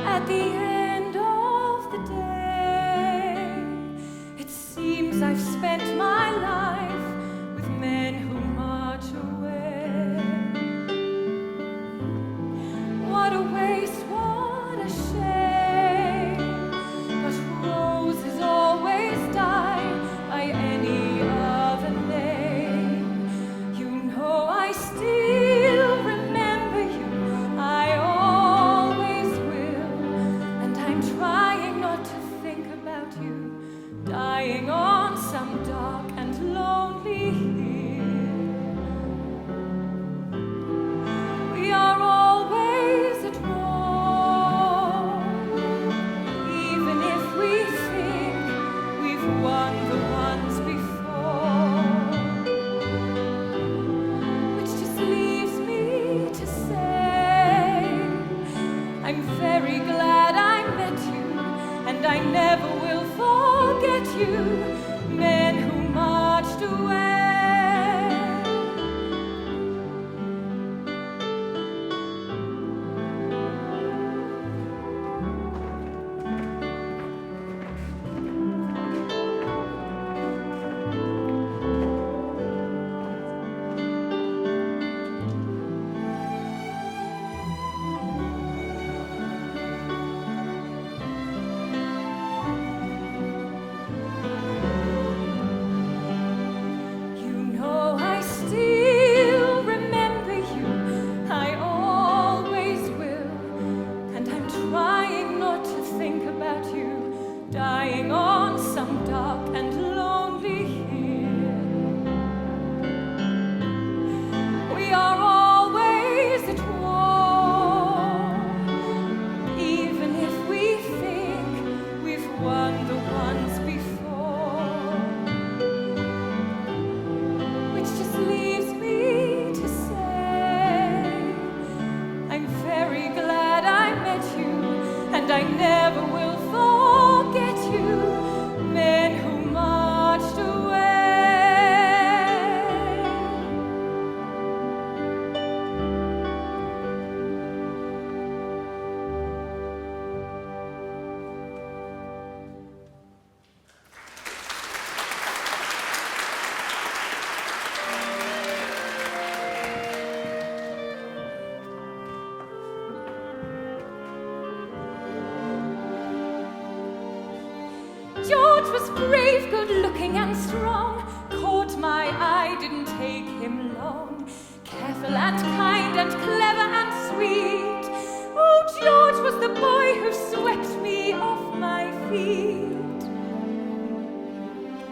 At the end of the day, it seems I've spent my life with men who march away. What a waste, what a shame, but roses always die by any other name. You know I still remember you, I always will, and I'm trying not to think about you, dying on some dark and lonely hill. We are always at war, even if we think we've won the ones before, which just leaves me to say, I'm very glad I met you, and I never will forget you, men who marched away. You know I still remember you, I always will, and I'm trying not to think about you, dying on some dark and lonely hill. We are always at war, even if we think we've won the ones before, which just leaves me to say, I'm very glad I met you, and I never will forget you, men who marched away. George was brave, good-looking and strong, caught my eye, didn't take him long, careful and kind and clever and sweet. Oh, George was the boy who swept me off my feet.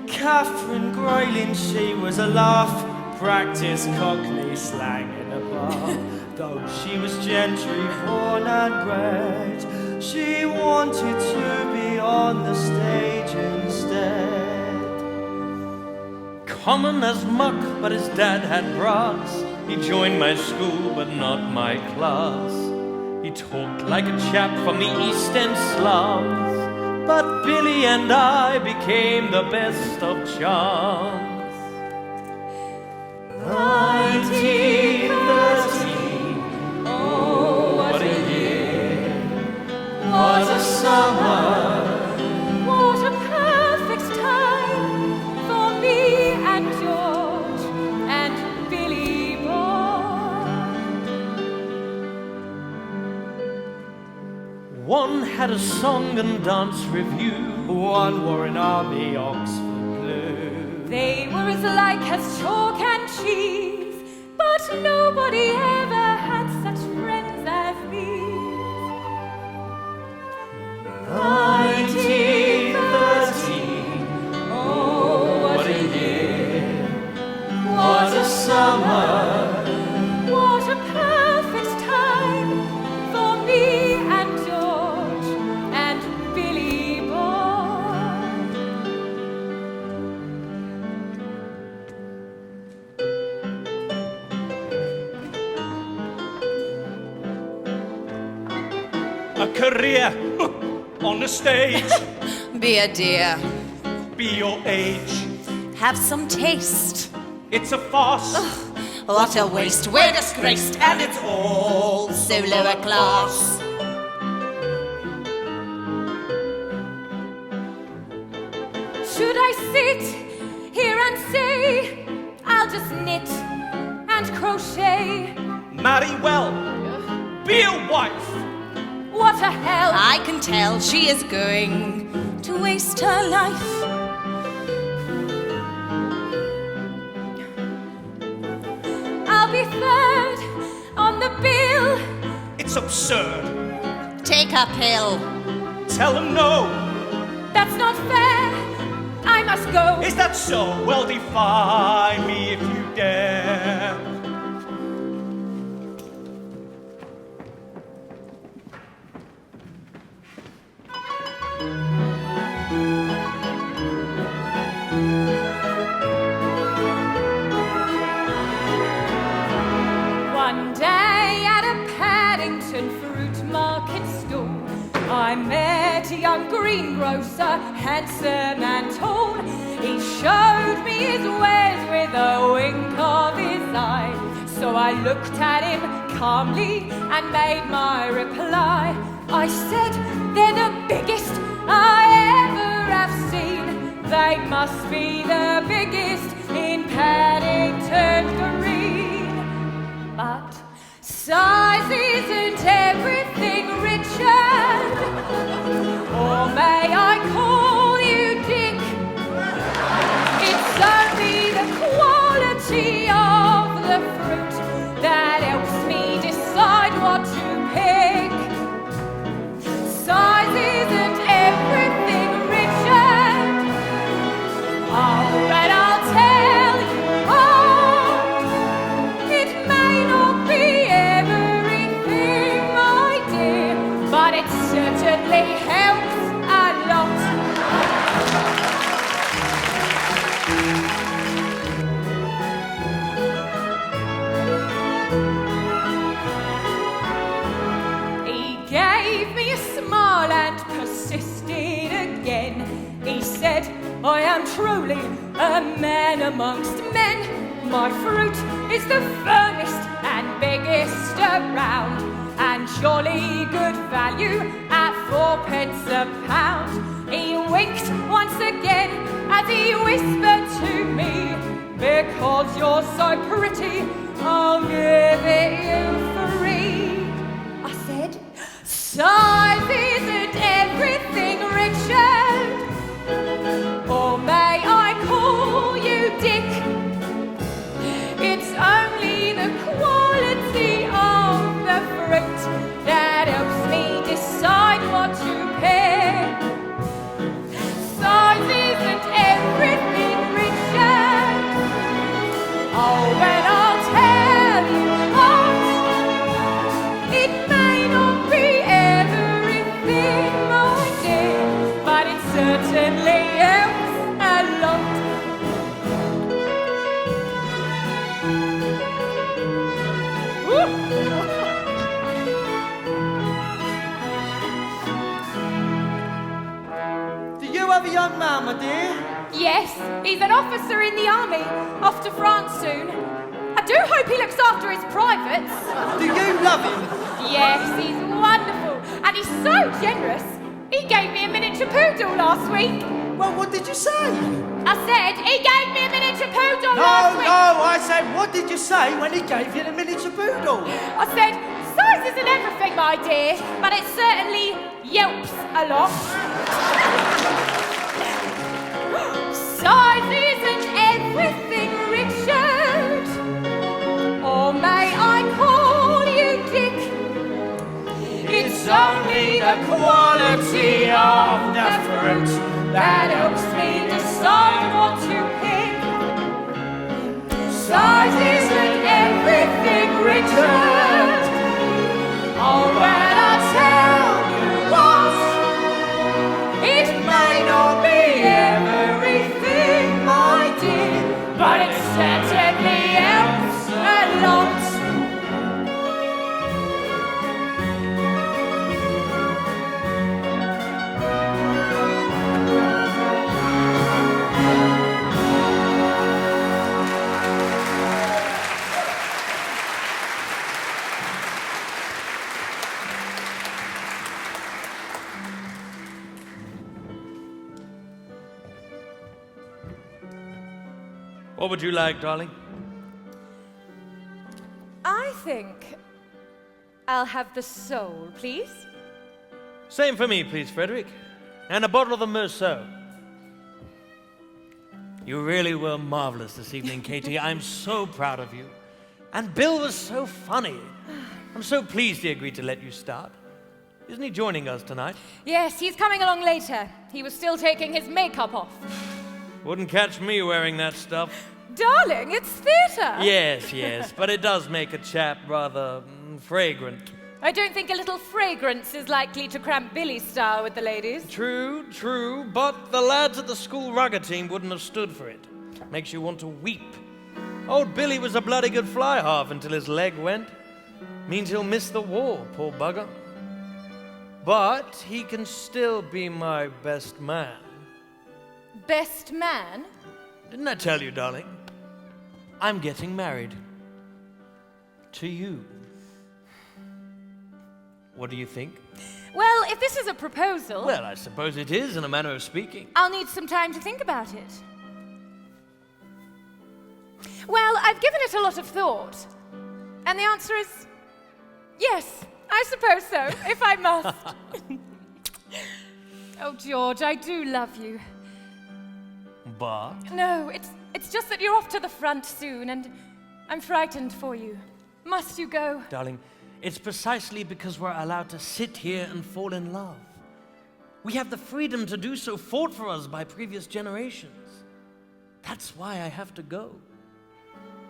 Catherine Grayling, she was a laugh, practiced Cockney slang in a bar. Though she was gentry born and bred, she wanted to be on the stage instead. Common as muck, but his dad had brass. He joined my school, but not my class. He talked like a chap from the East End slums, but Billy and I became the best of chums. 1913, oh, what a year, what a summer, What a perfect time for me and George and Billy Boy. One had a song and dance review. one wore an army Oxford blue. They were as like as chalk and cheese, but nobody ever had such friends as these. 1913, oh, what a year, what a summer, What a perfect time for me and George and Billy Boy. A career on the stage. Be a dear, Be your age. have some taste. It's a farce. What a waste, we're disgraced, and it's all so lower class. Should I sit here and say I'll just knit and crochet? Marry well. Be a wife. What a hell! I can tell she is going to waste her life. I'll be third on the bill. It's absurd. Take a pill. Tell him no. That's not fair. I must go. Is that so? Well, defy me if you dare. One day at a Paddington fruit market stall, I met a young greengrocer, handsome and tall. He showed me his wares with a wink of his eye. So I looked at him calmly and made my reply. I said, they're the biggest I ever have seen. They must be the biggest in Paddington Green. But size isn't everything, Richard. Or may I call you Dick? It's only the quality of the fruit that helps me decide what to pick. Size isn't everything, Richard. Oh, but I'll tell you what, it may not be everything, my dear, but it certainly helps a lot. He gave me a smile and persisted again. He said, I am truly a man amongst men. My fruit is the firmest and biggest around, and jolly good value at 4p a pound. He winked once again as he whispered to me, because you're so pretty, I'll give it you free. I said, size isn't everything, Richard. Or may I call you Dick? It's only the quality of the fruit that helps me decide what to pick. Size isn't everything, Richard. Oh, and I'll tell you young man, my dear? Yes, he's an officer in the army, off to France soon. I do hope he looks after his privates. Do you love him? Yes, he's wonderful, and he's so generous. He gave me a miniature poodle last week. Well, what did you say? I said he gave me a miniature poodle No, last week. I said, what did you say when he gave you the miniature poodle? I said, size isn't everything, my dear, but it certainly yelps a lot. Size isn't everything, Richard. Or may I call you Dick? It's only the quality of the fruit that helps me decide what to pick. Size isn't everything, Richard. Oh, when I tell you what, it may not be everything I did, but it certainly helps a lot. What would you like, darling? I think I'll have the soul, please. Same for me, please, Frederick. And a bottle of the Merceau. You really were marvelous this evening, Katie. I'm so proud of you. And Bill was so funny. I'm so pleased he agreed to let you start. Isn't he joining us tonight? Yes, he's coming along later. He was still taking his makeup off. Wouldn't catch me wearing that stuff. Darling, it's theatre. Yes, but it does make a chap rather fragrant. I don't think a little fragrance is likely to cramp Billy's style with the ladies. True, but the lads at the school rugger team wouldn't have stood for it. Makes you want to weep. Old Billy was a bloody good fly half until his leg went. Means he'll miss the war, poor bugger. But he can still be my best man. Best man? Didn't I tell you, darling? I'm getting married. To you. What do you think? Well, if this is a proposal... Well, I suppose it is, in a manner of speaking. I'll need some time to think about it. Well, I've given it a lot of thought. And the answer is... yes, I suppose so, if I must. Oh, George, I do love you. But? No, it's just that you're off to the front soon, and I'm frightened for you. Must you go? Darling, it's precisely because we're allowed to sit here and fall in love. We have the freedom to do so fought for us by previous generations. That's why I have to go.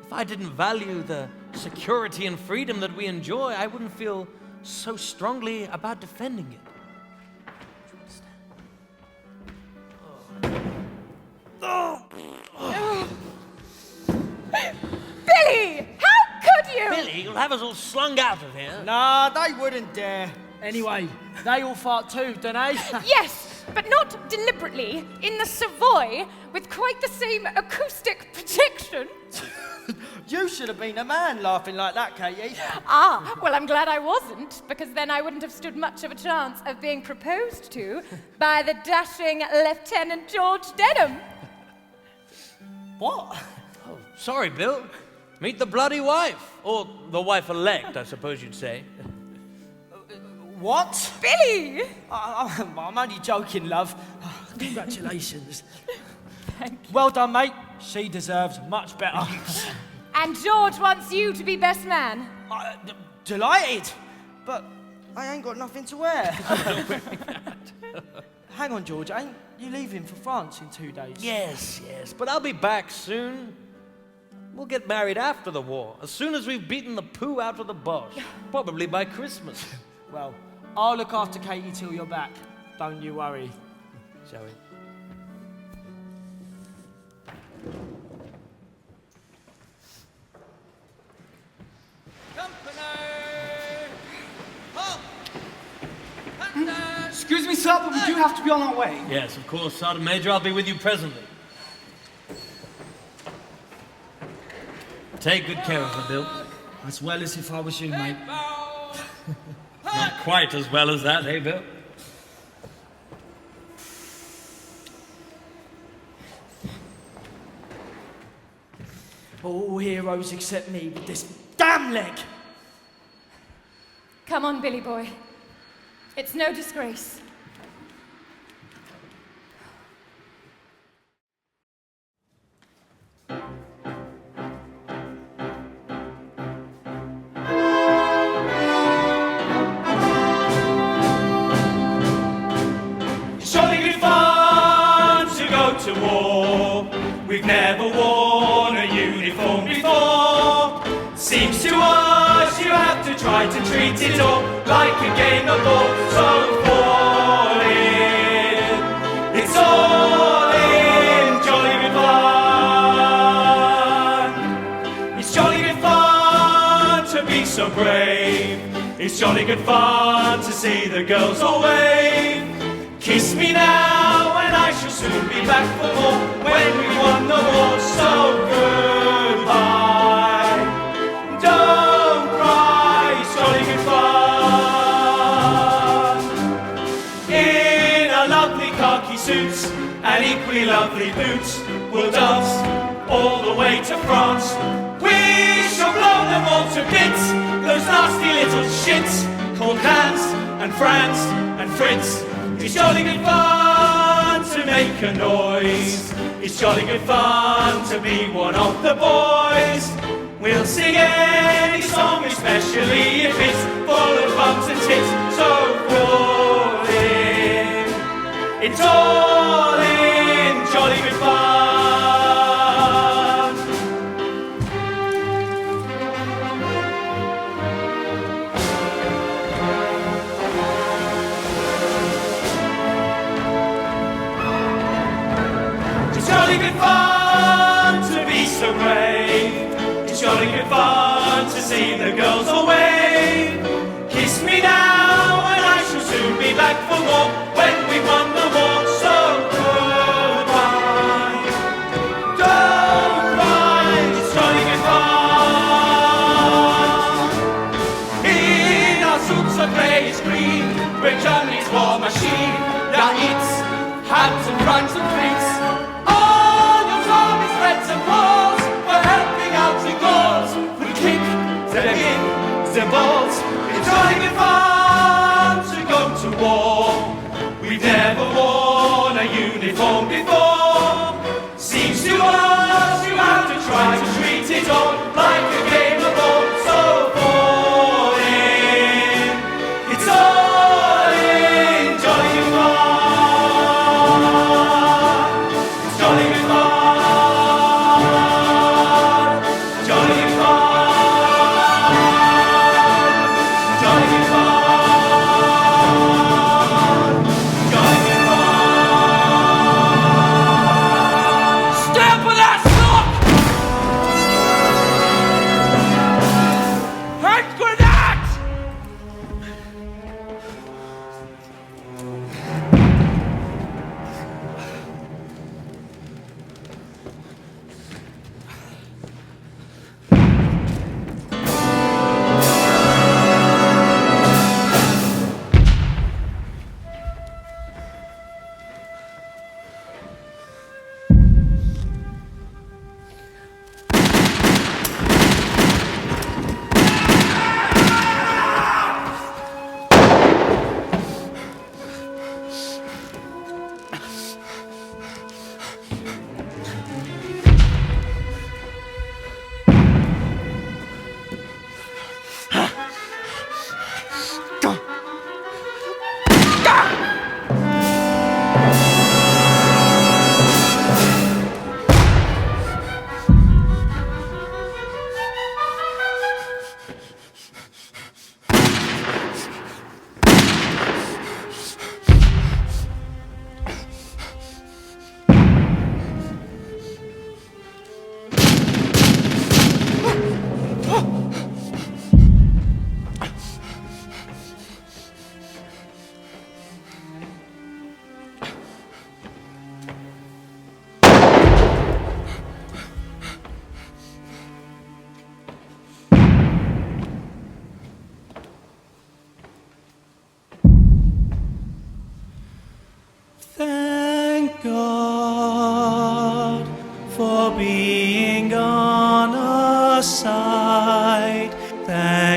If I didn't value the security and freedom that we enjoy, I wouldn't feel so strongly about defending it. Billy! How could you? Billy, you'll have us all slung out of here. Nah, they wouldn't dare. Anyway, they all fart too, don't they? Yes, but not deliberately, in the Savoy, with quite the same acoustic protection. You should have been a man laughing like that, Katie. Ah, well, I'm glad I wasn't, because then I wouldn't have stood much of a chance of being proposed to by the dashing Lieutenant George Denham. What? Oh, sorry, Bill. Meet the bloody wife. Or the wife-elect, I suppose you'd say. What? Billy! I'm only joking, love. Congratulations. Thank you. Well done, mate. She deserves much better. And George wants you to be best man. Delighted, but I ain't got nothing to wear. Hang on, George, ain't you leaving for France in 2 days? Yes, but I'll be back soon. We'll get married after the war, as soon as we've beaten the poo out of the Bosch. Probably by Christmas. Well, I'll look after Katie till you're back. Don't you worry. Shall we? Excuse me, sir, but we do have to be on our way. Yes, of course, Sergeant Major. I'll be with you presently. Take good care of her, Bill. As well as if I was you, mate. Not quite as well as that, eh, Bill? All heroes except me with this damn leg. Come on, Billy boy. It's no disgrace. It's jolly good fun to go to war. We've never worn a uniform before. Seems to us you have to try to treat it all like a game of ball. So fall in. It's all in jolly good fun. It's jolly good fun to be so brave. It's jolly good fun to see the girls all wave. Kiss me now and I shall soon be back for more. When we won the war, so goodbye. Don't cry, it's jolly good fun. In our lovely khaki suits and equally lovely boots, we'll dance all the way to France. We shall blow them all to bits, those nasty little shits called Hans and Franz and Fritz. It's jolly good fun to make a noise. It's jolly good fun to be one of the boys. We'll sing any song, especially if it's full of bumps and tits. So fall in. It's all in jolly good fun. It's jolly good fun to be so brave. It's jolly good fun to see the girls all wave. Kiss me now and I shall soon be back for more. When we won the war, so goodbye. Don't cry, it's jolly good fun. In our suits of greyish green, we're Germany's war machine. Yeah, it's hats and fronts and fleets. All your armies, threads and walls, we're helping out the goals. We'll kick them in the balls. It's jolly good fun to go to war. We've never worn a uniform before. Seems to us you have to try to treat it all like a game of ball. So fall in. It's all in jolly good fun. It's jolly good fun. Jolly good fun. Jolly good fun. Jolly good fun. Stay up with that sock!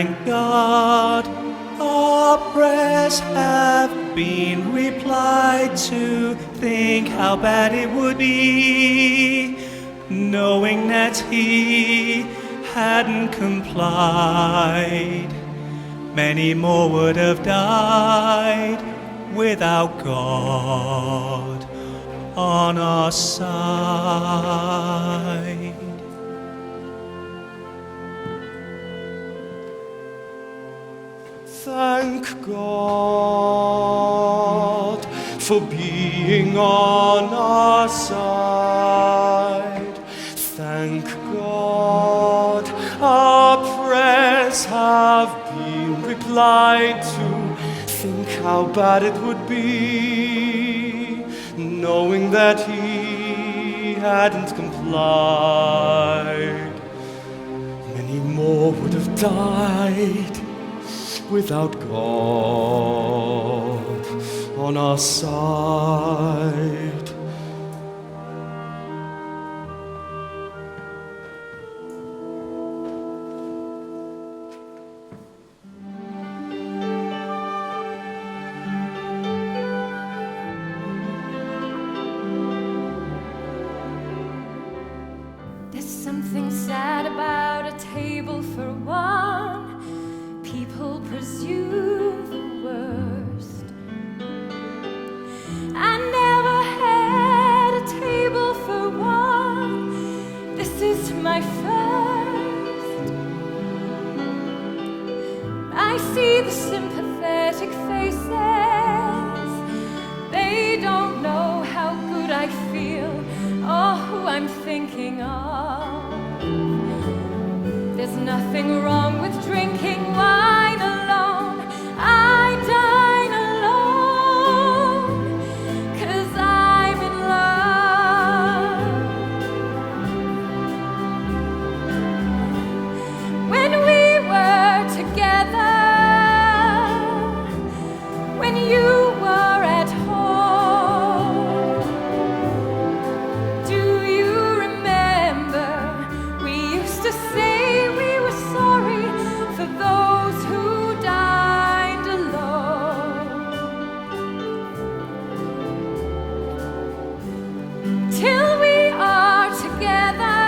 Thank God our prayers have been replied to. Think how bad it would be knowing that he hadn't complied. Many more would have died without God on our side. Thank God for being on our side. Thank God our prayers have been replied to. Think how bad it would be knowing that he hadn't complied. Many more would have died without God on our side. There's something sad about a table for one. People presume the worst. I never had a table for one. This is my first. I see the sympathetic faces. They don't know how good I feel or who I'm thinking of. There's nothing wrong with drinking wine alone. I dine alone 'cause I'm in love. When we were together, when you were at home, do you remember we used to say we were sorry for those who dined alone? Till we are together,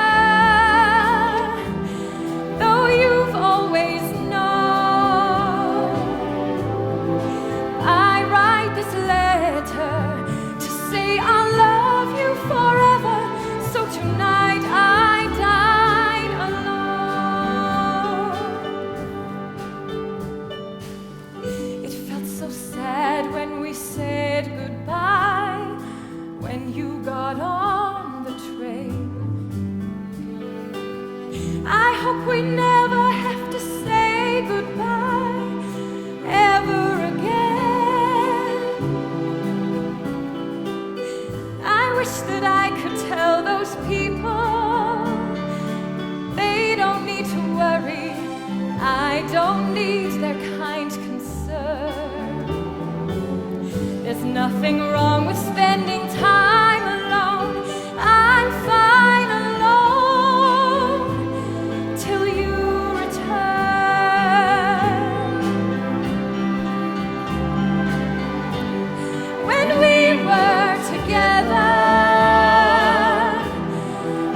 though you've always known, I write this letter to say I'll love you forever. So tonight I dine alone. It felt so sad when we said goodbye, when you got on the train. I hope we never have to say goodbye ever again. I wish that I could tell those people they don't need to worry. I don't need their kind concern. There's nothing wrong with spending time alone. I'm fine alone till you return. When we were together,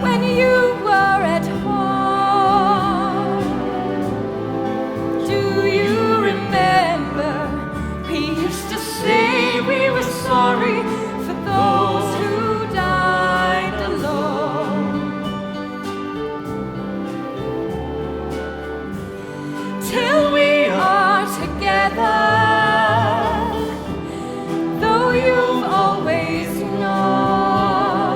when you were at home, do you remember we used to say we were sorry for those who died alone? Till we are together, though you've always known,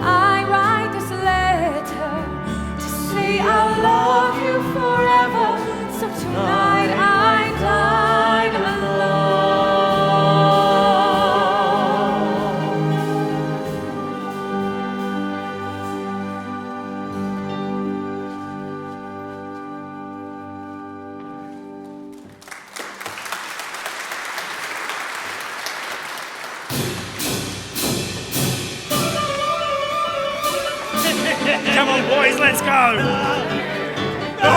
I write this letter to say I'll love you forever. So tonight I dine alone. Come on, boys, let's go! Oh,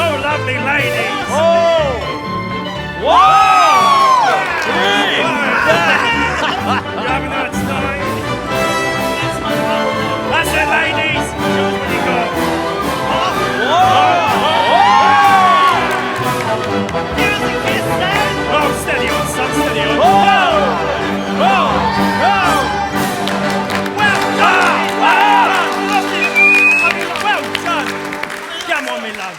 Oh, lovely ladies! Oh! Whoa! Great! You having a nice time? That's it, ladies! Show us what you got. Give us a kiss, then! Oh, steady on, son, steady on. Well done! Well done! Come on, me love.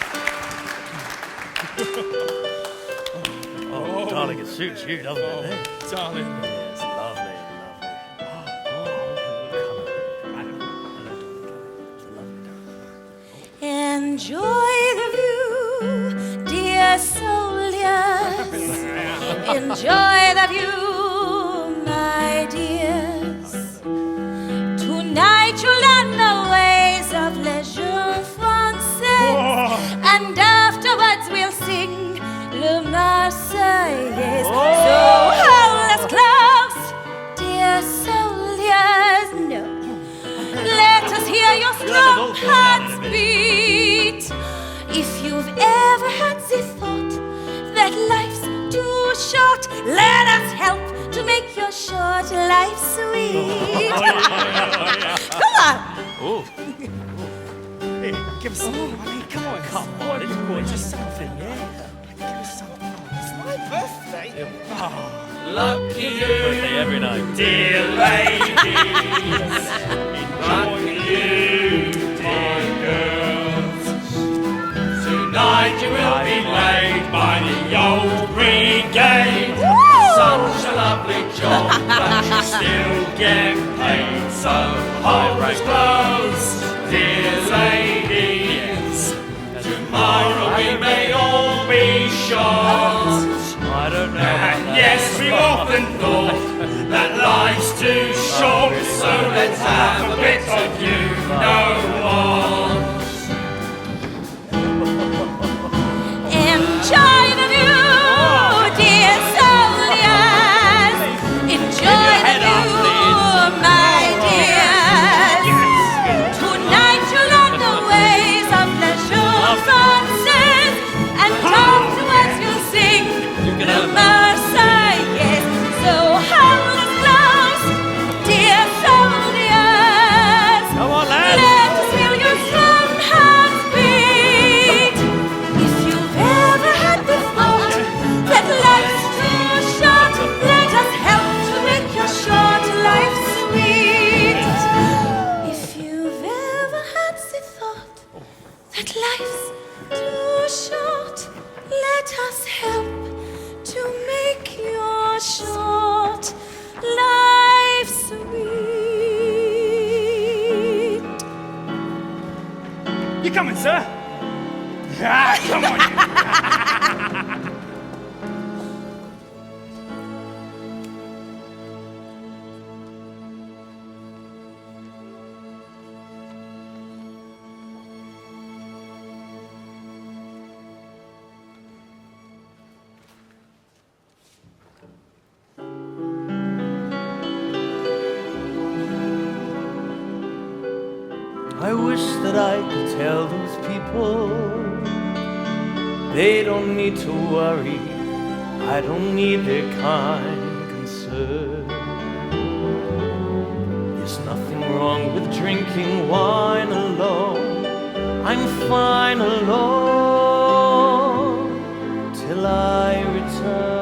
Oh, darling, it suits you, doesn't it? Eh? Darling. Yes, lovely, Enjoy the view, dear soldiers. Enjoy the view, my dears. Tonight you'll learn the ways of leisure française, and afterwards we'll sing Le Marseillaise. So hold us close, dear soldiers. No, let us hear your strong hearts beat. If you've ever had the thought that life's too short, let us help to make your short life sweet. Come on. Oh, Hey, give us something, honey. Come on. come on, it's gorgeous something, yeah? Give us something. It's my birthday. Lucky you, Birthday every night. dear ladies. Lucky you, dear girls. Tonight you will be laid by the old brigade. Such a lovely job, but you still get paid. So hold us close, dear ladies. Tomorrow we may all be shot. I don't know. And yes, we've often thought that life's too short, so let's have a bit of you no more. Enjoy the view, dear soldiers. Enjoy the view, my dears. Tonight you'll learn the ways of leisure française, and afterwards you'll sing the Marseillaise. So hold us close, dear soldiers. Come on, lads. Let us feel your strong hearts beat. If you've ever had the thought that life's too short, let us help to make your short life sweet. If you've ever had the thought that life's too short, let us help to make your short life sweet. You coming, sir? Ah, come on, you. I wish that I could tell those people they don't need to worry. I don't need their kind concern. There's nothing wrong with drinking wine alone. I'm fine alone till I return.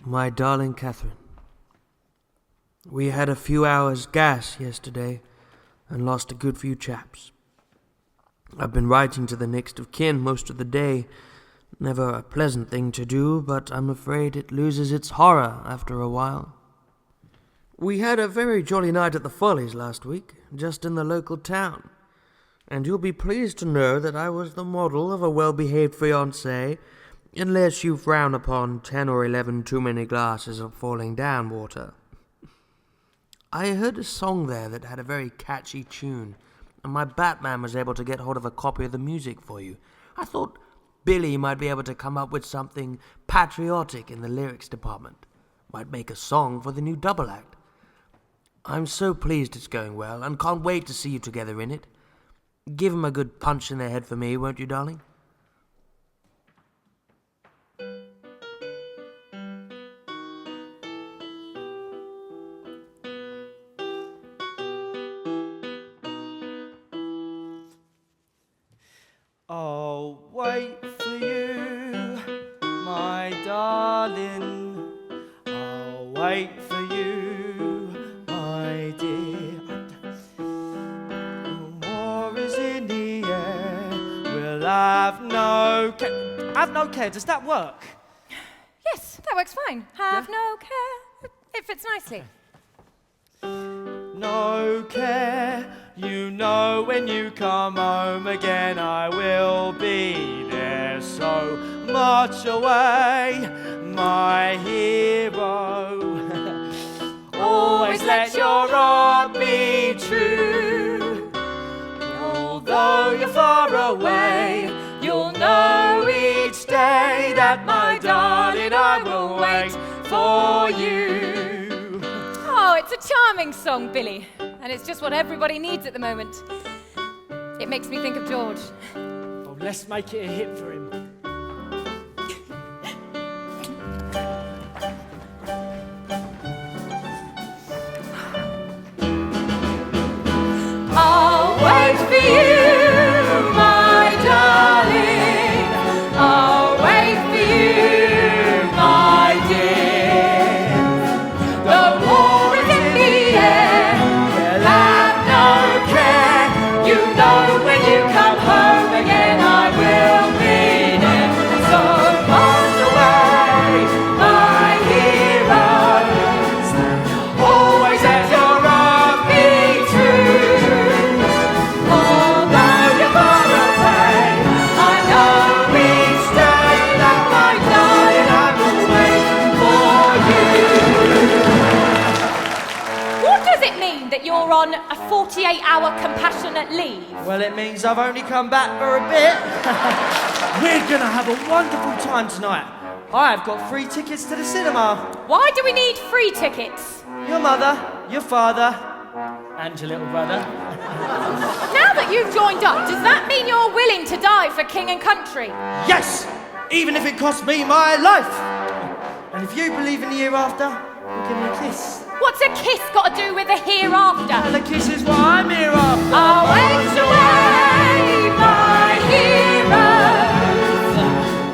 My darling Catherine, we had a few hours gas yesterday and lost a good few chaps. I've been writing to the next of kin most of the day. Never a pleasant thing to do, but I'm afraid it loses its horror after a while. We had a very jolly night at the Follies last week, just in the local town, and you'll be pleased to know that I was the model of a well-behaved fiancé, unless you frown upon 10 or 11 too many glasses of falling down water. I heard a song there that had a very catchy tune, and my Batman was able to get hold of a copy of the music for you. I thought Billy might be able to come up with something patriotic in the lyrics department. Might make a song for the new double act. I'm so pleased it's going well, and can't wait to see you together in it. Give him a good punch in the head for me, won't you, darling? I'll wait for you, my darling. I'll wait for you, my dear. The war is in the air. We'll have no care. Have no care. Does that work? Yes, that works fine. Have no care. It fits nicely. No care, you know when you come home again I will be there so much away, my hero. Always let your heart be true. Although you're far away, you'll know each day that my darling I will wait for you. Oh, it's a charming song, Billy, and it's just what everybody needs at the moment. It makes me think of George. Oh, let's make it a hit for him. I'll wait for you, my darling. I'll wait for you, my dear. The war is in the air. You'll have no care. You know when you come home again, I will be there. So pass away, my heroes. Always let your heart be true. Although you're far away, I know each day that my darling I will wait for you. What does it mean that you're on a 48-hour compassionate leave? Well, it means I've only come back for a bit. We're gonna have a wonderful time tonight. I've got free tickets to the cinema. Why do we need free tickets? Your mother, your father, and your little brother. Now that you've joined up, does that mean you're willing to die for king and country? Yes! Even if it costs me my life! And if you believe in the hereafter, you'll give me a kiss. What's a kiss got to do with the hereafter? And a kiss is what I'm here after. I'll wait away, my heroes.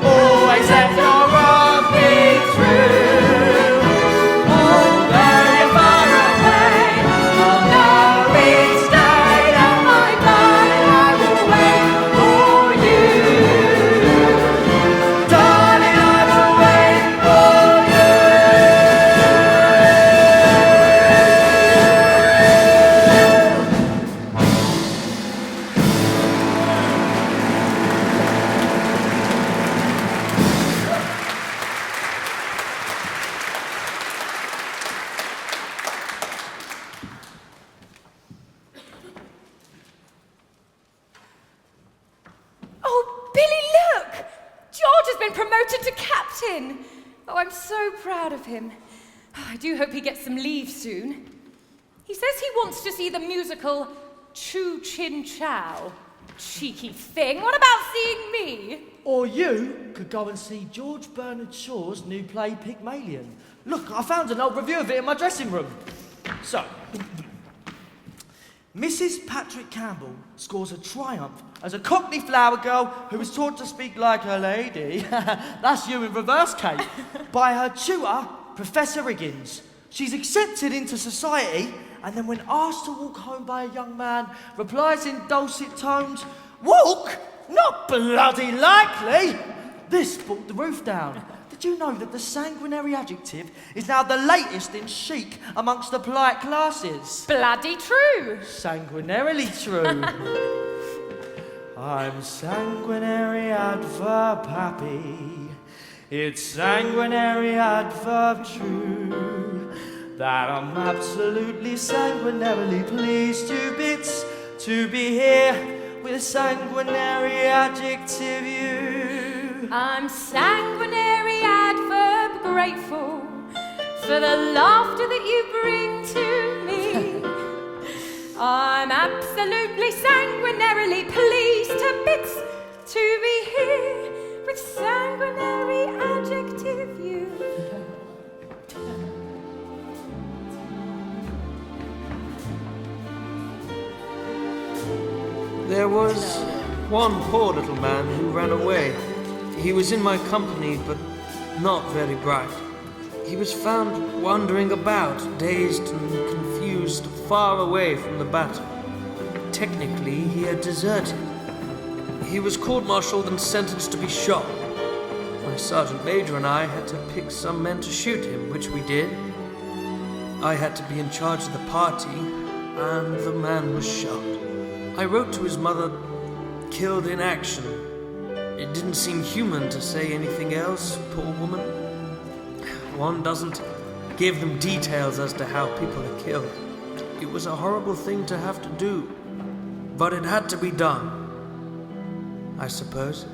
Always let your heart be true. Although you're far away, I'll know each day that my darling I will wait for you. Darling, I will wait for you. Oh, Billy, look! George has been promoted to captain. Oh, I'm so proud of him. Oh, I do hope he gets some leave soon. He says he wants to see the musical Choo Chin Chow. Cheeky thing. What about seeing me? Or you could go and see George Bernard Shaw's new play Pygmalion. Look, I found an old review of it in my dressing room. So, Mrs. Patrick Campbell scores a triumph as a Cockney flower girl who was taught to speak like a lady. That's you in reverse, Kate. By her tutor, Professor Higgins. She's accepted into society, and then when asked to walk home by a young man, replies in dulcet tones, "Walk? Not bloody likely!" This brought the roof down. Did you know that the sanguinary adjective is now the latest in chic amongst the polite classes? Bloody true. Sanguinarily true. I'm sanguinary adverb happy. It's sanguinary adverb true. That I'm absolutely sanguinarily pleased to bits to be here with sanguinary adjective you. I'm sanguinary adverb grateful for the laughter that you bring to me. I'm absolutely sanguinarily pleased to bits to be here with sanguinary adjective you. There was one poor little man who ran away. He was in my company, but not very bright. He was found wandering about, dazed and confused, far away from the battle. Technically, he had deserted. He was court-martialed and sentenced to be shot. My sergeant major and I had to pick some men to shoot him, which we did. I had to be in charge of the party, and the man was shot. I wrote to his mother, killed in action. It didn't seem human to say anything else, poor woman. One doesn't give them details as to how people are killed. It was a horrible thing to have to do, but it had to be done, I suppose.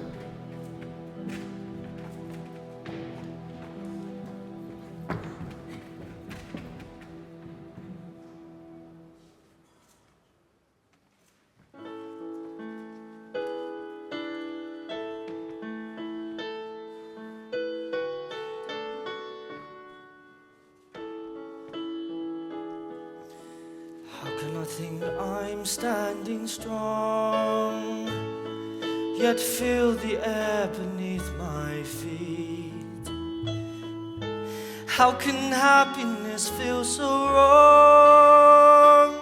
How can I think I'm standing strong, yet feel the air beneath my feet? How can happiness feel so wrong?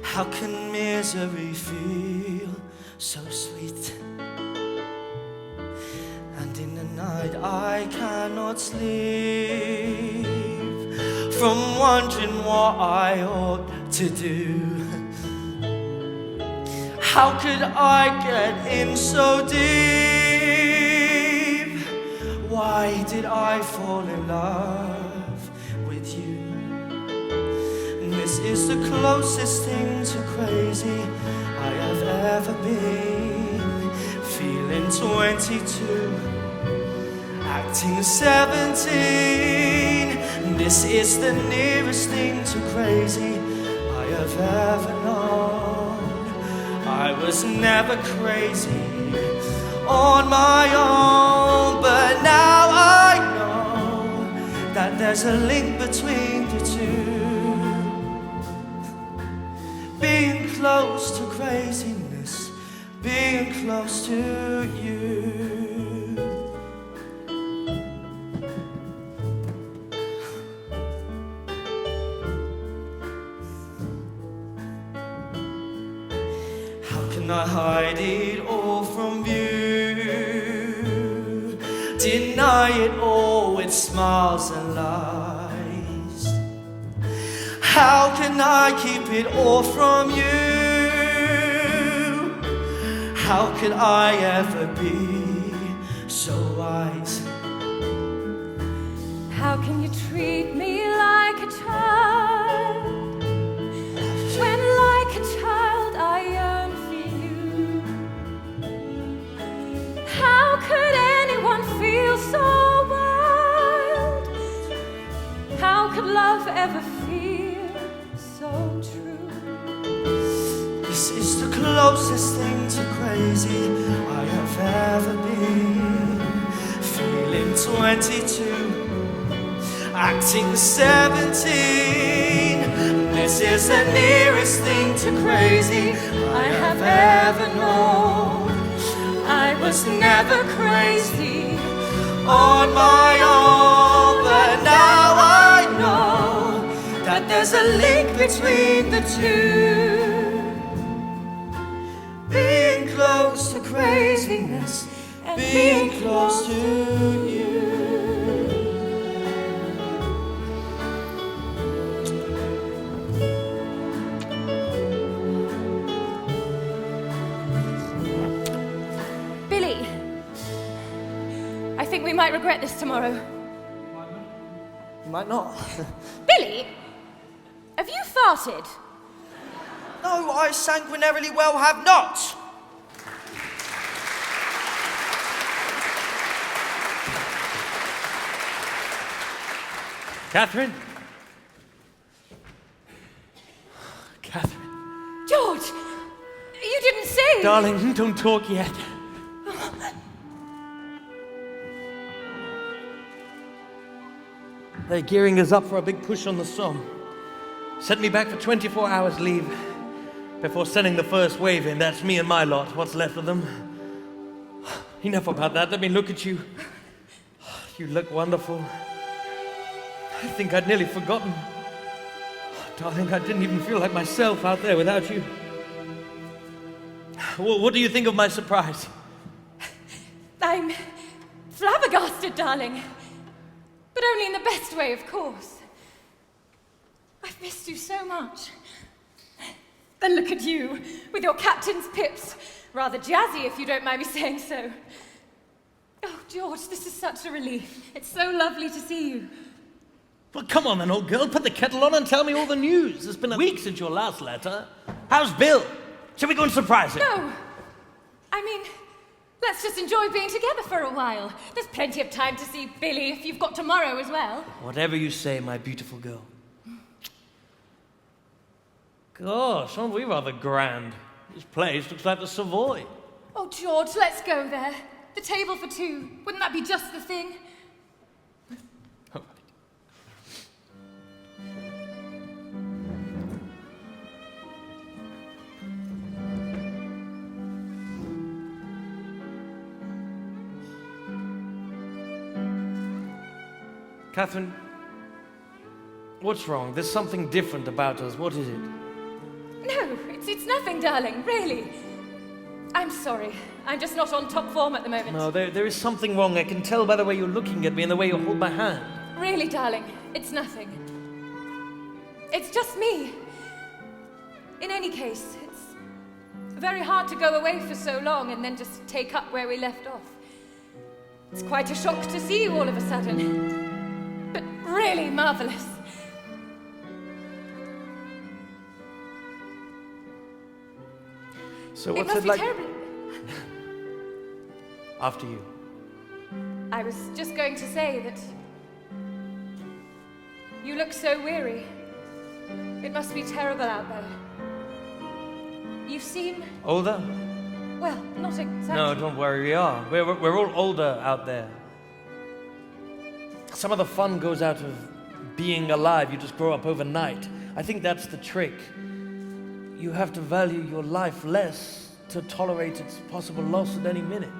How can misery feel so sweet? And in the night I cannot sleep, from wondering what I ought to do. How could I get in so deep? Why did I fall in love with you? And this is the closest thing to crazy I have ever been. Feeling 22, acting 17. This is the nearest thing to crazy I have ever known. I was never crazy on my own, but now I know that there's a link between the two. Being close to craziness, being close to you. I hide it all from view, deny it all with smiles and lies. How can I keep it all from you? How could I ever be so wise? How can you treat me like a child, when like a child I yearn for you? How could anyone feel so wild? How could love ever feel so true? This is the closest thing to crazy I have ever been. Feeling 22, acting 17. This is the nearest thing to crazy I have ever known. I was never crazy on my own, but now I know that there's a link between the two. Being close to craziness, being close to you. I think we might regret this tomorrow. You might not. Billy, have you farted? No, I sanguinarily well have not. Catherine? Catherine. George! You didn't say... Darling, don't talk yet. They're gearing us up for a big push on the Somme. Sent me back for 24 hours leave before sending the first wave in. That's me and my lot, what's left of them. Enough about that. Let me look at you. You look wonderful. I think I'd nearly forgotten. Darling, I didn't even feel like myself out there without you. What do you think of my surprise? I'm flabbergasted, darling. But only in the best way, of course. I've missed you so much. Then look at you, with your captain's pips. Rather jazzy, if you don't mind me saying so. Oh, George, this is such a relief. It's so lovely to see you. Well, come on then, old girl. Put the kettle on and tell me all the news. It's been a week since your last letter. How's Bill? Shall we go and surprise him? No. I mean, let's just enjoy being together for a while. There's plenty of time to see Billy if you've got tomorrow as well. Whatever you say, my beautiful girl. Gosh, aren't we rather grand? This place looks like the Savoy. Oh, George, let's go there. The table for two. Wouldn't that be just the thing? Catherine, what's wrong? There's something different about us. What is it? No, it's nothing, darling, really. I'm sorry. I'm just not on top form at the moment. No, there is something wrong. I can tell by the way you're looking at me and the way you hold my hand. Really, darling, it's nothing. It's just me. In any case, it's very hard to go away for so long and then just take up where we left off. It's quite a shock to see you all of a sudden. But really marvelous. So It what's must it be like? terrible. After you. I was just going to say that you look so weary. It must be terrible out there. You seem, Older? well, not exactly. No, don't worry, we are. We're all older out there. Some of the fun goes out of being alive. You just grow up overnight. I think that's the trick. You have to value your life less to tolerate its possible loss at any minute.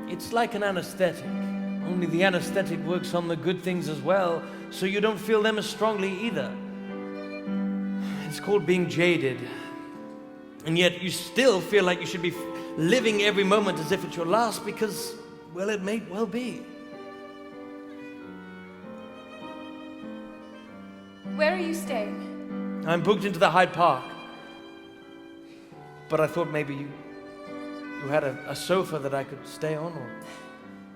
It's like an anesthetic. Only the anesthetic works on the good things as well, so you don't feel them as strongly either. It's called being jaded. And yet you still feel like you should be living every moment as if it's your last because, well, it may well be. Where are you staying? I'm booked into the Hyde Park. But I thought maybe you had a sofa that I could stay on, or...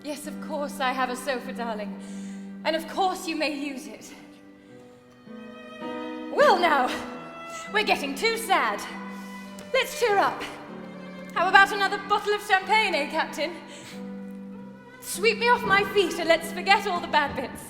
Yes, of course I have a sofa, darling. And of course you may use it. Well now, we're getting too sad. Let's cheer up. How about another bottle of champagne, eh, Captain? Sweep me off my feet and let's forget all the bad bits.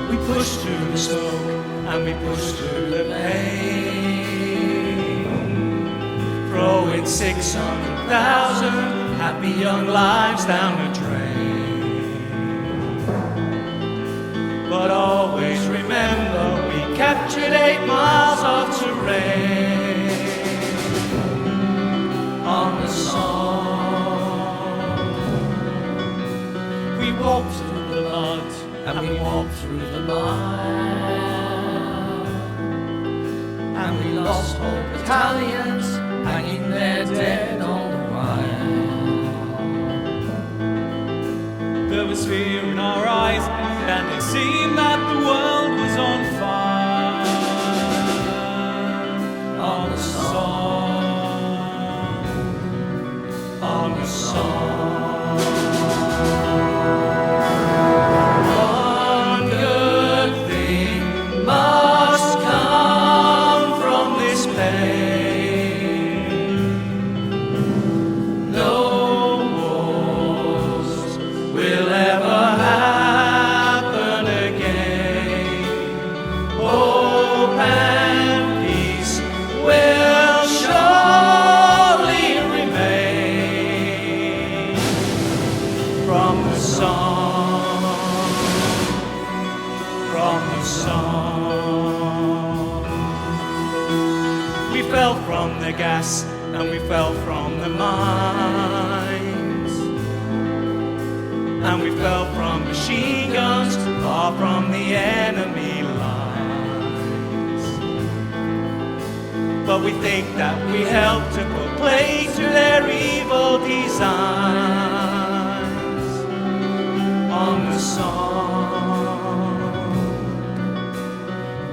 We push through the smoke and we push through the pain, throwing 600,000 happy young lives down the drain. But always remember, we captured 8 miles of terrain on the song. We walked through the mud and we walked through the mire, and we lost whole battalions hanging there dead on the wire. There was fear in our eyes, and it seemed that the world was on fire. On the song, on the song. One good thing must come from this pain. No wars will ever happen again. Hope and peace will surely remain. From the song, from the song. We fell from the gas and we fell from the mines, and we fell from machine guns far from the enemy lines. But we think that we helped to put place to their evil designs on the song.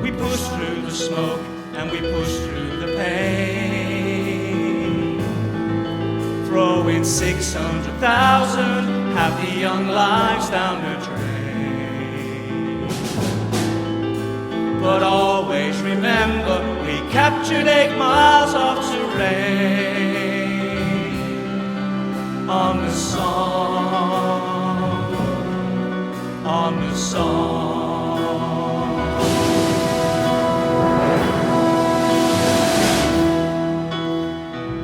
We push through the smoke and we push through the pain, throwing 600,000 happy young lives down the drain. But always remember, we captured 8 miles of terrain on the song, on the song.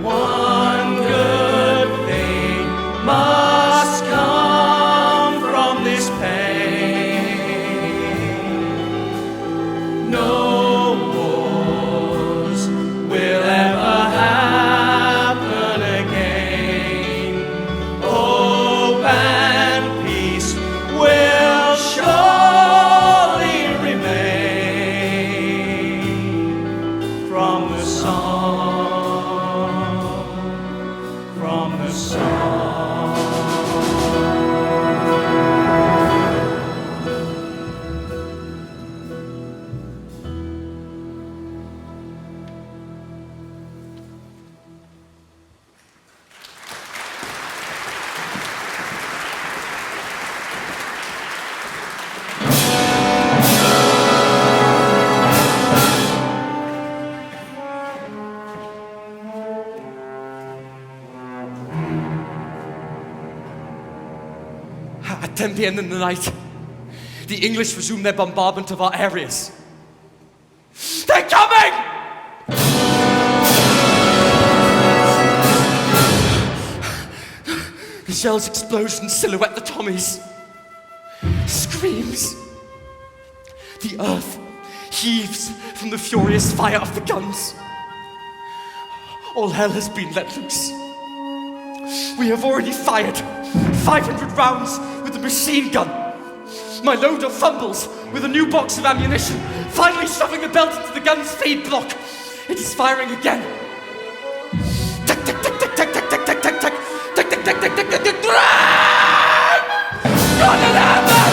One good thing must come from this pain. No wars will ever happen again. Hope and peace will surely remain. From the song, from the song. At 10 p.m. in the night, the English resumed their bombardment of our areas. They're coming! The shells explode and silhouette the Tommies. Screams. The earth heaves from the furious fire of the guns. All hell has been let loose. We have already fired 500 rounds with the machine gun. My loader fumbles with a new box of ammunition, finally shoving the belt into the gun's feed block. It is firing again. Tick, tick, tick, tick, tick, tick, tick, tick, tick, tick, tick, tick, tick, tick, tick, tick, tick, God in heaven!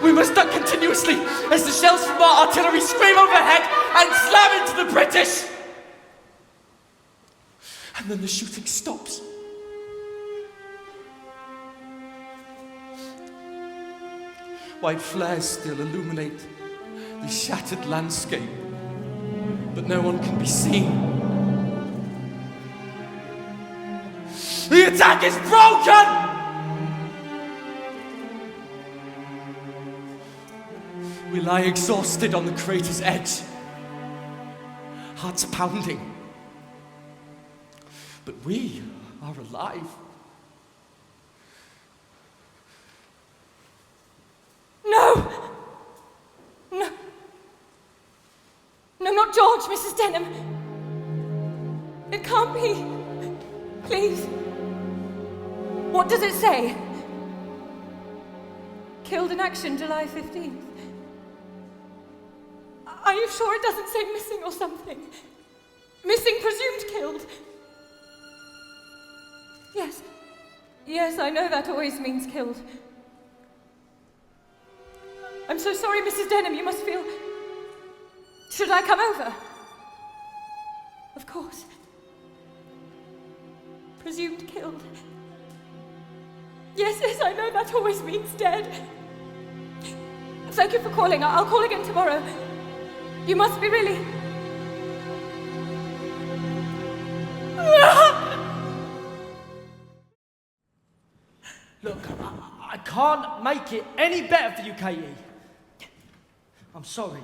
We must duck continuously as the shells from our artillery scream overhead and slam into the British. And then the shooting stops. White flares still illuminate the shattered landscape, but no one can be seen. The attack is broken! We lie exhausted on the crater's edge, hearts pounding. But we are alive. No! No. No, not George, Mrs. Denham. It can't be. Please. What does it say? Killed in action July 15th. Are you sure it doesn't say missing or something? Missing, presumed killed. Yes. Yes, I know that always means killed. I'm so sorry, Mrs. Denham, you must feel... Should I come over? Of course. Presumed killed. Yes, yes, I know that always means dead. Thank you for calling. I'll call again tomorrow. You must be really... Look, I can't make it any better for you, Katie. I'm sorry.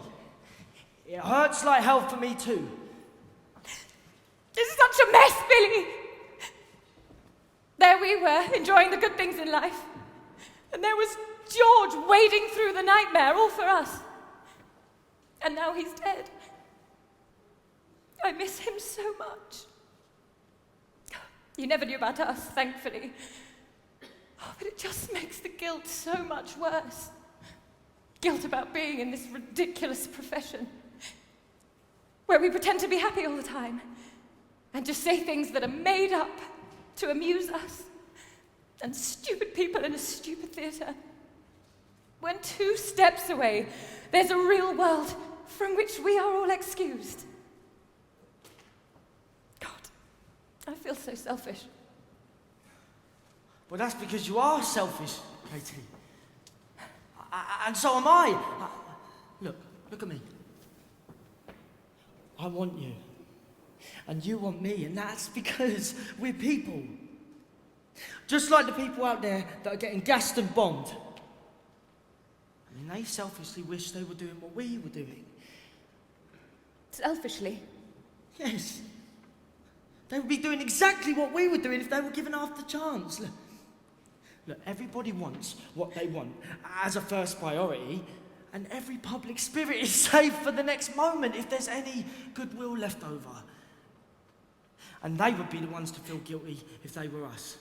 It hurts like hell for me too. This is such a mess, Billy. There we were, enjoying the good things in life. And there was George wading through the nightmare, all for us. And now he's dead. I miss him so much. He never knew about us, thankfully. Oh, but it just makes the guilt so much worse. Guilt about being in this ridiculous profession, where we pretend to be happy all the time, and just say things that are made up to amuse us, and stupid people in a stupid theatre. When 2 steps away, there's a real world from which we are all excused. God, I feel so selfish. Well, that's because you are selfish, Katie. And so am I. Look at me. I want you. And you want me, and that's because we're people. Just like the people out there that are getting gassed and bombed. I mean, they selfishly wish they were doing what we were doing. Selfishly? Yes. They would be doing exactly what we were doing if they were given half the chance. Look, everybody wants what they want as a first priority, and every public spirit is saved for the next moment if there's any goodwill left over. And they would be the ones to feel guilty if they were us.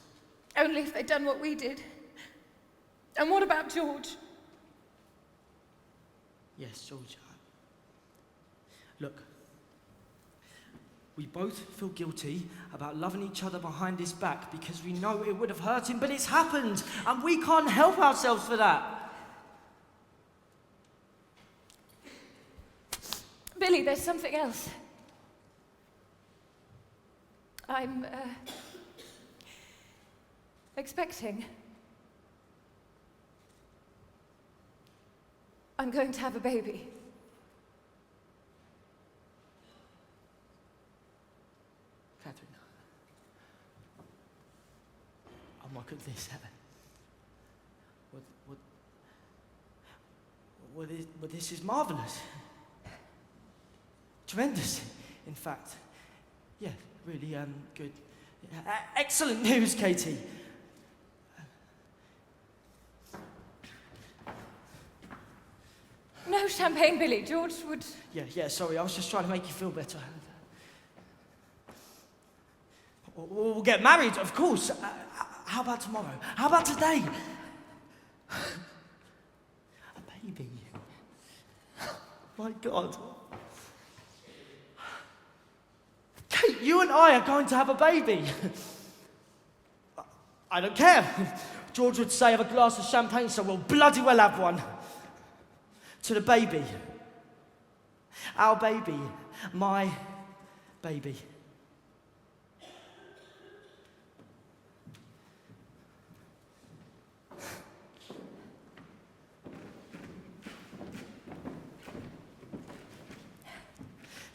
Only if they'd done what we did. And what about George? Yes, George. Look, we both feel guilty about loving each other behind his back because we know it would have hurt him, but it's happened, and we can't help ourselves for that. Billy, there's something else. I'm, expecting. I'm going to have a baby. Catherine. Oh my goodness. This is marvellous. Tremendous, in fact. Yeah, really, good. Excellent news, Katie. No champagne, Billy. George would... Yeah, sorry, I was just trying to make you feel better. We'll get married, of course. How about tomorrow? How about today? A baby. My God. Kate, you and I are going to have a baby. I don't care. George would say have a glass of champagne, so we'll bloody well have one. To the baby. Our baby. My baby.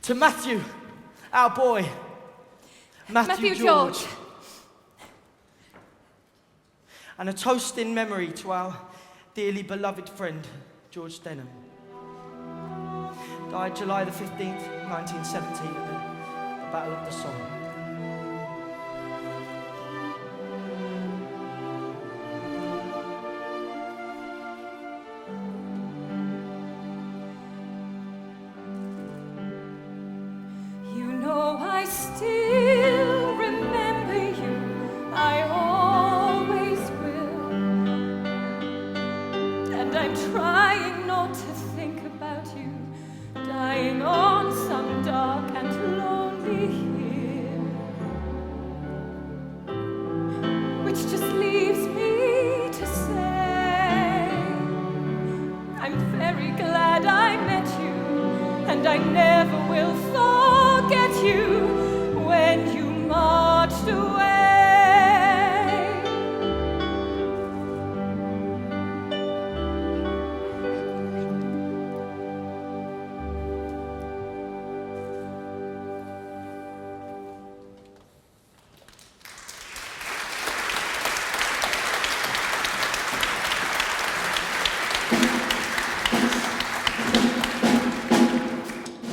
To Matthew, our boy. Matthew George. And a toast in memory to our dearly beloved friend, George Denham. died July the 15th, 1917 at the Battle of the Somme. You know I still remember you, I always will. And I'm trying not to think about you, dying on some dark and lonely hill. Which just leaves me to say, I'm very glad I met you, and I never will forget you when you marched away.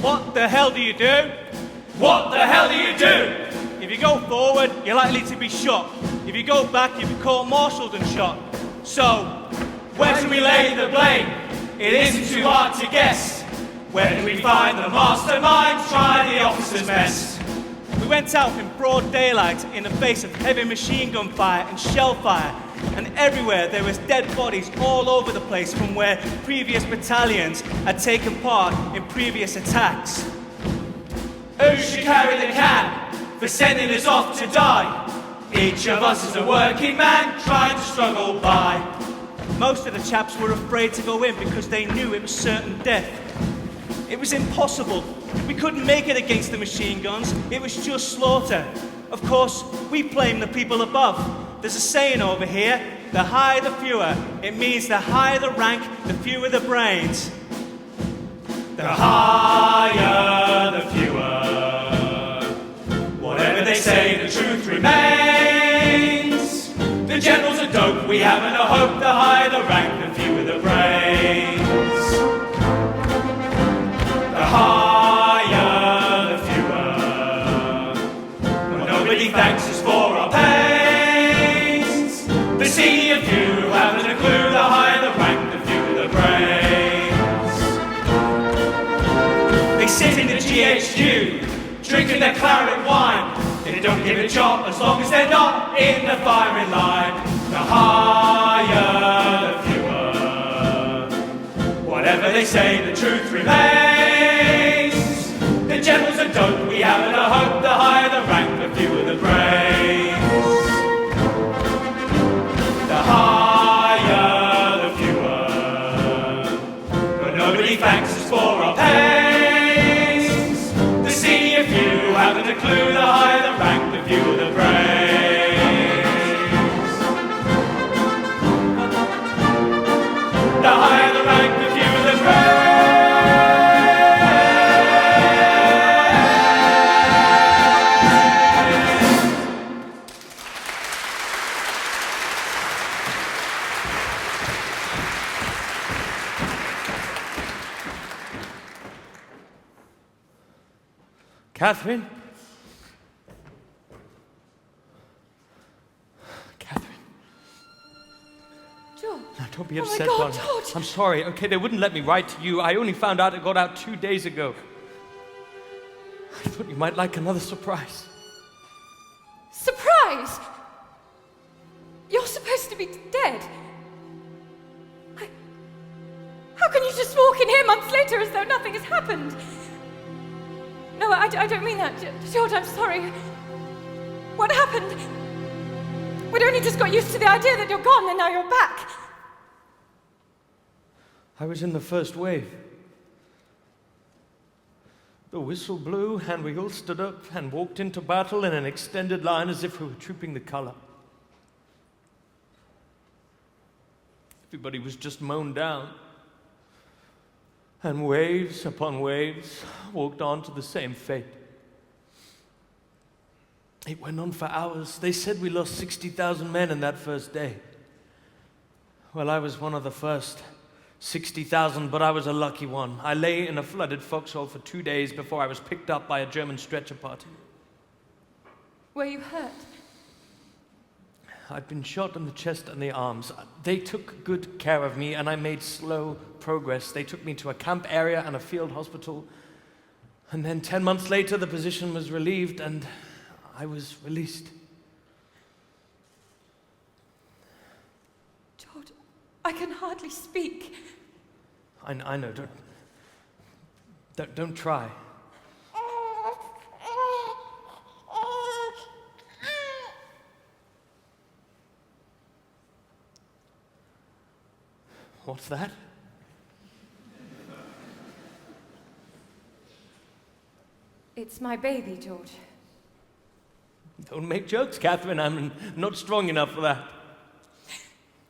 What the hell do you do? What the hell do you do? If you go forward, you're likely to be shot. If you go back, you'll be court-martialed and shot. So, Where do we lay the blame? It isn't too hard to guess. Where do we find the mastermind? Try the officer's mess. we went out in broad daylight in the face of heavy machine gun fire and shell fire. And everywhere there was dead bodies all over the place from where previous battalions had taken part in previous attacks. Who should carry the can for sending us off to die? Each of us is a working man trying to struggle by. Most of the chaps were afraid to go in because they knew it was certain death. It was impossible. We couldn't make it against the machine guns. It was just slaughter. Of course, we blame the people above. There's a saying over here, the higher the fewer. It means the higher the rank, the fewer the brains. The higher, the fewer. Whatever they say, the truth remains. The generals are dope, we haven't a hope. The higher the rank, the fewer the brains. The higher, the fewer. Well, nobody thanks us for our pains. The senior few haven't a clue. The higher the rank, the fewer the brains. They sit in the GHQ, drinking their claret wine. They don't give a job as long as they're not in the firing line. The higher, the fewer. Whatever they say, the truth remains. The generals are dope, we haven't a hope. The higher the rank, the fewer the brains. The higher, the fewer. But nobody thanks us for our pains. The senior few haven't a clue. The higher the rank, the fewer the brains. The higher the rank, the fewer the brains. Catherine? Catherine. George. No, don't be Oh my upset, God, darling. George. I'm sorry. Okay, they wouldn't let me write to you. I only found out it got out 2 days ago. I thought you might like another surprise. Surprise! You're supposed to be dead. How can you just walk in here months later as though nothing has happened? No, I don't mean that. George, I'm sorry. What happened? We'd only just got used to the idea that you're gone and now you're back. I was in the first wave. The whistle blew, and we all stood up and walked into battle in an extended line as if we were trooping the color. Everybody was just mown down. And waves upon waves walked on to the same fate. It went on for hours. They said we lost 60,000 men in that first day. Well, I was one of the first. 60,000, but I was a lucky one. I lay in a flooded foxhole for 2 days before I was picked up by a German stretcher party. Were you hurt? I'd been shot in the chest and the arms. They took good care of me, and I made slow progress. They took me to a camp area and a field hospital. And then 10 months later, the position was relieved, and I was released. George, I can hardly speak. I know, don't try. What's that? It's my baby, George. Don't make jokes, Catherine. I'm not strong enough for that.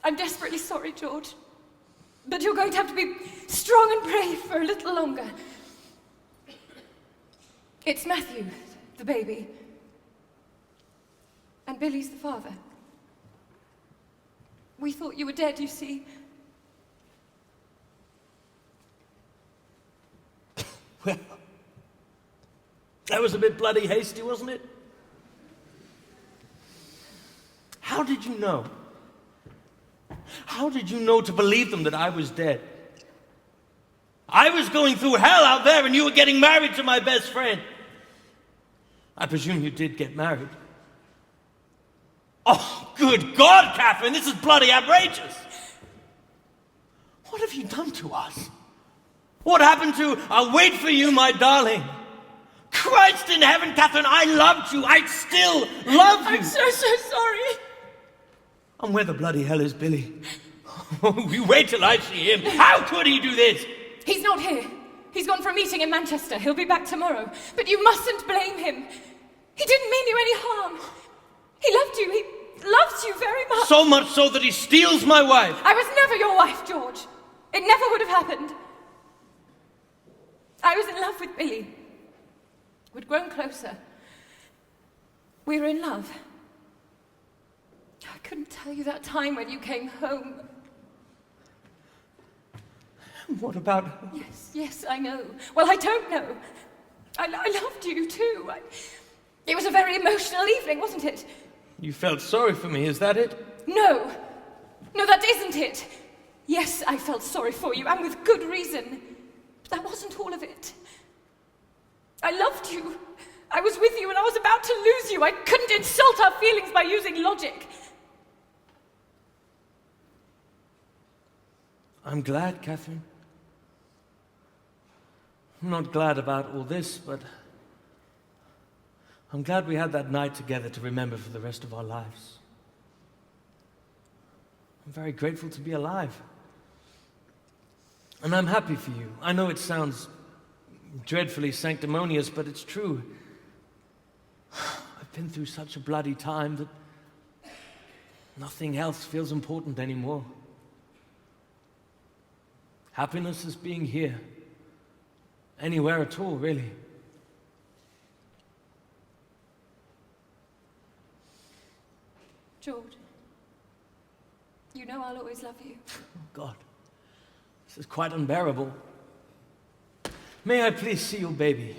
I'm desperately sorry, George. But you're going to have to be strong and brave for a little longer. It's Matthew, the baby. And Billy's the father. We thought you were dead, you see. Well, that was a bit bloody hasty, wasn't it? How did you know? How did you know to believe them that I was dead? I was going through hell out there and you were getting married to my best friend. I presume you did get married. Oh, good God, Catherine, this is bloody outrageous. What have you done to us? What happened to I'll wait for you, my darling? Christ in heaven, Catherine, I loved you. I still love you. I'm so sorry. And where the bloody hell is Billy? We wait till I see him. How could he do this? He's not here. He's gone for a meeting in Manchester. He'll be back tomorrow. But you mustn't blame him. He didn't mean you any harm. He loved you. He loves you very much. So much so that he steals my wife. I was never your wife, George. It never would have happened. I was in love with Billy. We'd grown closer. We were in love. I couldn't tell you that time when you came home. What about... Yes, I know. Well, I don't know. I loved you, too. It was a very emotional evening, wasn't it? You felt sorry for me, is that it? No, that isn't it. Yes, I felt sorry for you, and with good reason. But that wasn't all of it. I loved you. I was with you, and I was about to lose you. I couldn't insult our feelings by using logic. I'm glad, Catherine. I'm not glad about all this, but I'm glad we had that night together to remember for the rest of our lives. I'm very grateful to be alive. And I'm happy for you. I know it sounds dreadfully sanctimonious, but it's true. I've been through such a bloody time that nothing else feels important anymore. Happiness is being here. Anywhere at all, really. George, you know I'll always love you. Oh, God. This is quite unbearable. May I please see your baby?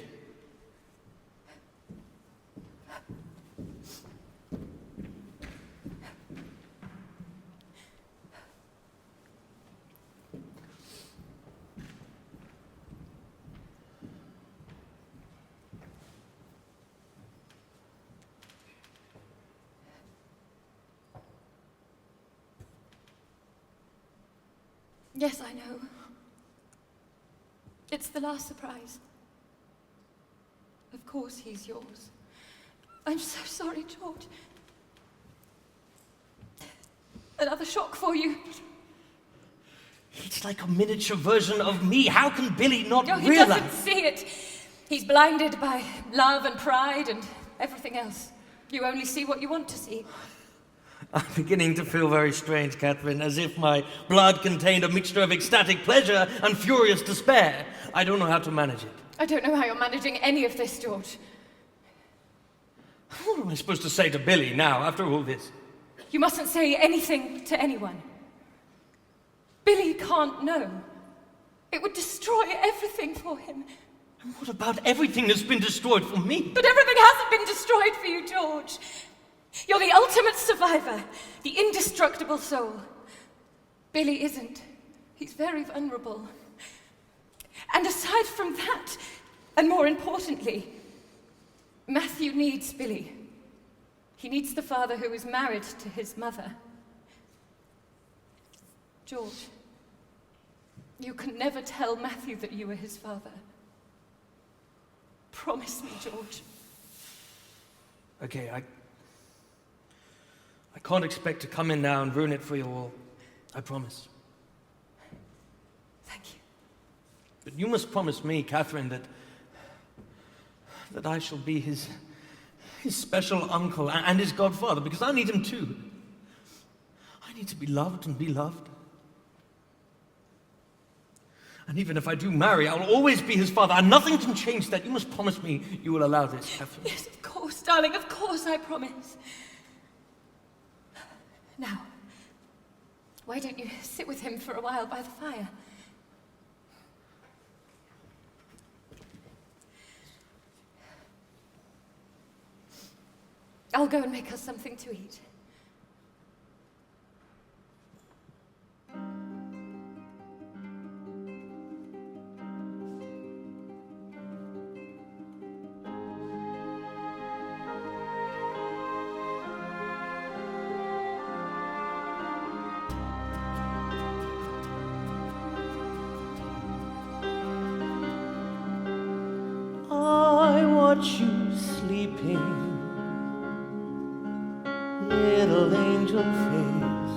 Yes, I know. It's the last surprise. Of course he's yours. I'm so sorry, George. Another shock for you. It's like a miniature version of me. How can Billy not No, he realize? doesn't see it. He's blinded by love and pride and everything else. You only see what you want to see. I'm beginning to feel very strange, Catherine, as if my blood contained a mixture of ecstatic pleasure and furious despair. I don't know how to manage it. I don't know how you're managing any of this, George. What am I supposed to say to Billy now, after all this? You mustn't say anything to anyone. Billy can't know. It would destroy everything for him. And what about everything that's been destroyed for me? But everything hasn't been destroyed for you, George. You're the ultimate survivor, the indestructible soul. Billy isn't. He's very vulnerable. And aside from that, and more importantly, Matthew needs Billy. He needs the father who is married to his mother. George, you can never tell Matthew that you were his father. Promise me, George. Okay, I can't expect to come in now and ruin it for you all. I promise. Thank you. But you must promise me, Catherine, that I shall be his special uncle and his godfather, because I need him too. I need to be loved and be loved. And even if I do marry, I'll always be his father, and nothing can change that. You must promise me you will allow this, Catherine. Yes, of course, darling, of course, I promise. Now, why don't you sit with him for a while by the fire? I'll go and make us something to eat. I watch you sleeping, little angel face,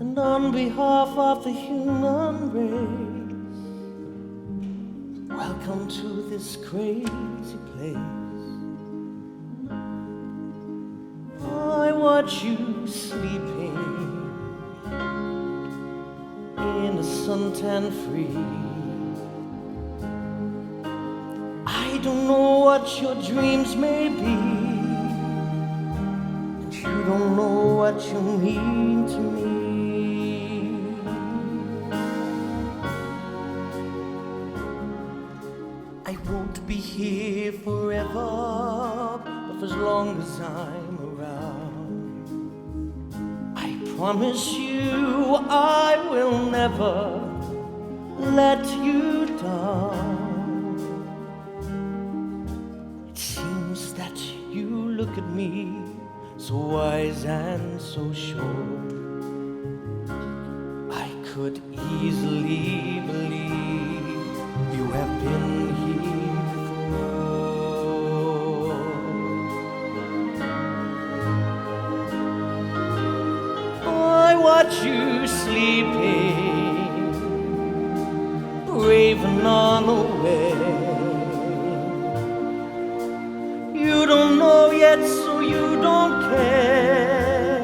and on behalf of the human race, welcome to this crazy place. I watch you sleeping in a suntan free. I don't know what your dreams may be, and you don't know what you mean to me. I won't be here forever, but for as long as I'm around, I promise you I will never let you down. Look at me, so wise and so sure. I could easily believe you have been here before. I watch you sleeping, brave and unaware. You don't know yet, so you don't care.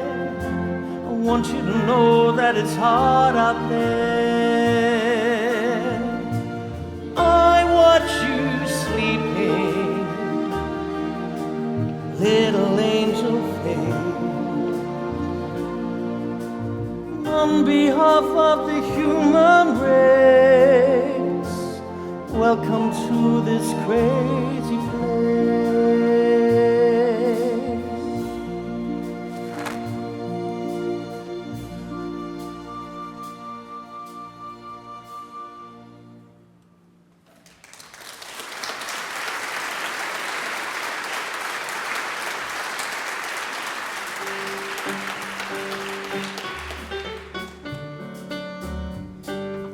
I want you to know that it's hard out there. I watch you sleeping, little angel face. On behalf of the human race, welcome to this crazy place.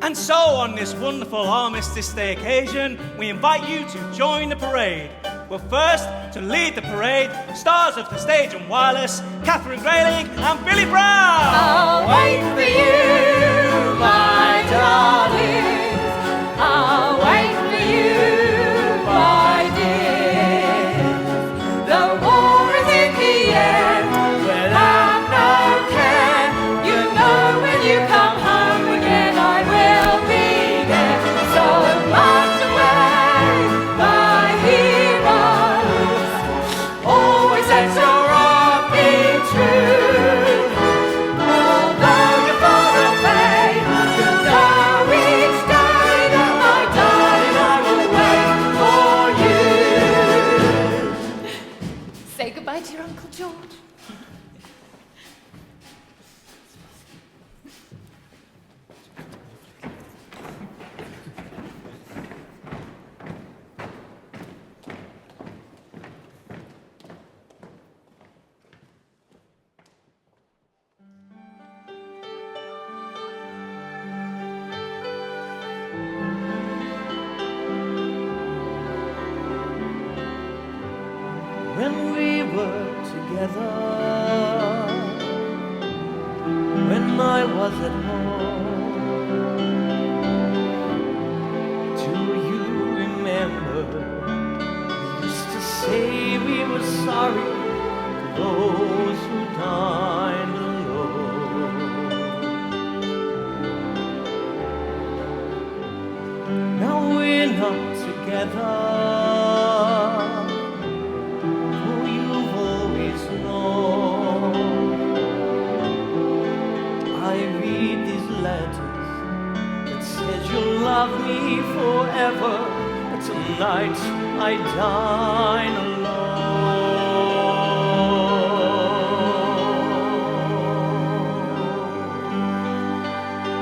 And so, on this wonderful Armistice Day occasion, we invite you to join the parade. But first, to lead the parade, stars of the stage and wireless, Catherine Grayling and Billy Brown. I'll wait for you, my darlings. I'll wait for you, my dears. The war is in the end, we'll have no care. You know when you come home again, I will be there. So march away, my heroes. Always let your heart be true. Although when we were together, when I was at home. Do you remember we used to say we were sorry for those who dined alone? Now we're not together, for you've always known. I read these letters that said you'll love me forever, but tonight I dine alone.